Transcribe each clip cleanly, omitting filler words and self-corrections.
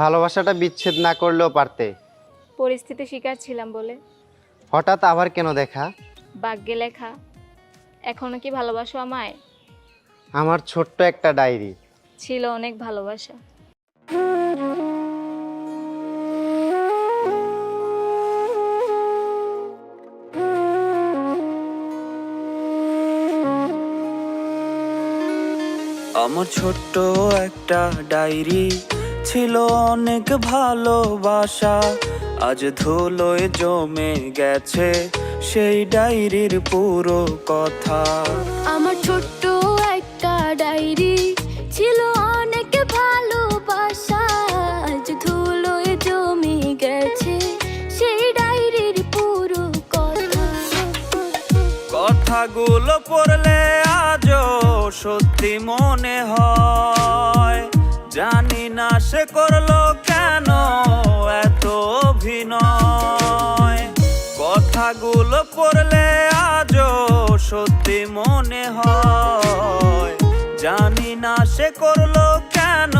ভালোবাসাটা বিচ্ছেদ না করলেও পারতে। পরিস্থিতি শিকার ছিলাম বলে। হঠাৎ আবার কেন দেখা? ভাগ্যে লেখা। এখনো কি ভালোবাসো আমায়? আমার ছোট্ট একটা ডায়েরি। ছিল অনেক ভালোবাসা। আমার ছোট্ট একটা ডায়েরি, ছিল অনেক ভালোবাসা। আজ ধুলোয় জমে গেছে সেই ডায়েরির পুরো কথা। আমার ছোট্ট একটা ডায়েরি, ছিল অনেক ভালোবাসা। আজ ধুলোয় জমে গেছে সেই ডায়েরির পুরো কথা। কথাগুলো পড়লে আজও সত্যি মনে হয়। জানি না সে করলো কেন এত অভিনয়। কথাগুলো পড়লে আজও সত্যি মনে হয়। জানি না সে করলো কেন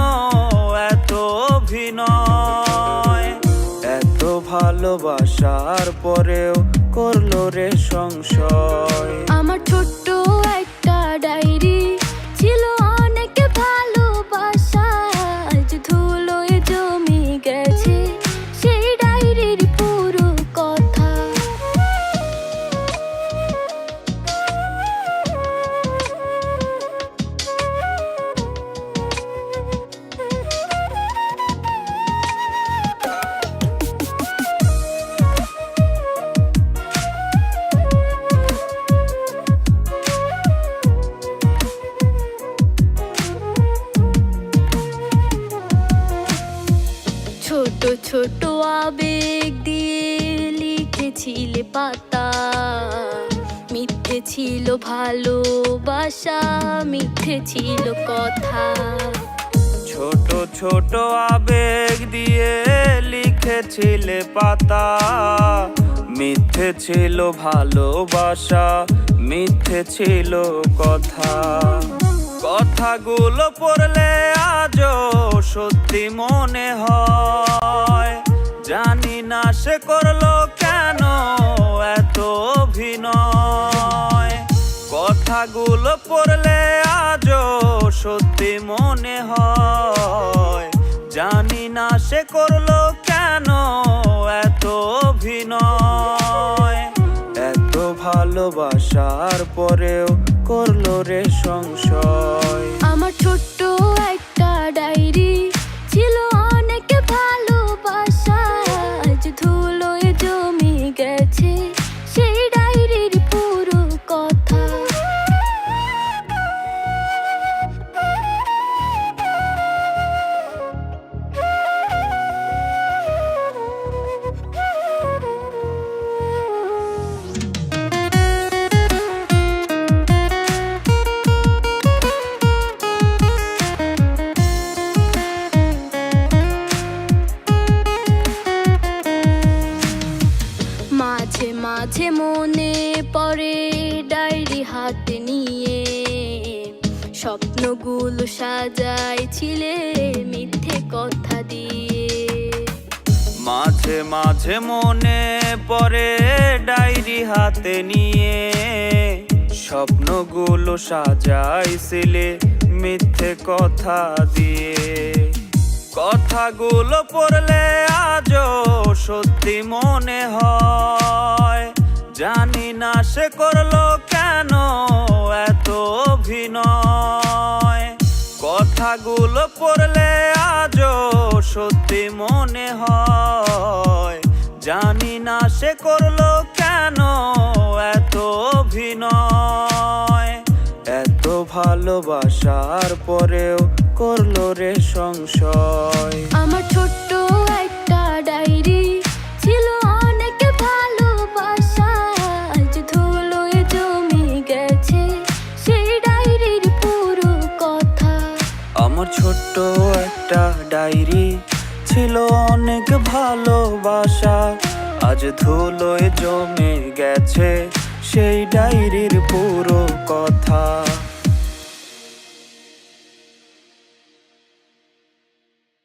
এত অভিনয়। এত ভালোবাসার পরেও করলো রে সংশয়। আমার ছোট্ট একটা ডায়েরি, ছিল অনেক ভালোবাসা। আজ ধুলোয় জমে গেছে সেই ডায়েরির পুরো কথা। ছোট ছোট আবেগ দিয়ে লিখেছিলে পাতা। মিথ্যে ছিল ভালোবাসা, মিথ্যে ছিল কথা। ছোট ছোট আবেগ দিয়ে লিখেছিলে পাতা। মিথ্যে ছিল ভালোবাসা, মিথ্যে ছিল কথা। কথাগুলো পড়লে আজও সত্যি মনে হয়। জানি না সে করলো কেন এত অভিনয়। কথাগুলো পড়লে আজও সত্যি মনে হয়। জানি না সে করলো কেন এত অভিনয়। এত ভালোবাসার পরেও করলো রে সংশয়। আমার ছোট্ট একটা ডায়েরি, ছিল অনেক ভালোবাসা। আজ ধুলোয় জমে গেছে সেই ডায়েরির পুরো কথা। মাঝে মাঝে মনে পড়ে ডায়েরি হাতে নিয়ে। স্বপ্নগুলো সাজাইছিলে মিথ্যে কথা দিয়ে। মাঝে মাঝে মনে পড়ে ডায়েরি হাতে নিয়ে। স্বপ্নগুলো সাজাইছিলে মিথ্যে কথা দিয়ে। কথাগুলো পড়লে আজও সত্যি মনে হয়। জানি না সে করলো কেন এত অভিনয়। কথাগুলো পড়লে আজও সত্যি মনে হয়। জানি না সে করলো কেন এত অভিনয়। এত ভালোবাসার পরেও করলো রে সংশয়। আমার ছোট্ট একটা ডায়েরি, ছিল অনেক ভালোবাসা। আজ ধুলোয় জমে গেছে সেই ডায়েরির পুরো কথা। আমার ছোট্ট একটা ডায়েরি, ছিল অনেক ভালোবাসা। আজ ধুলোয় জমে গেছে সেই ডায়েরির পুরো কথা।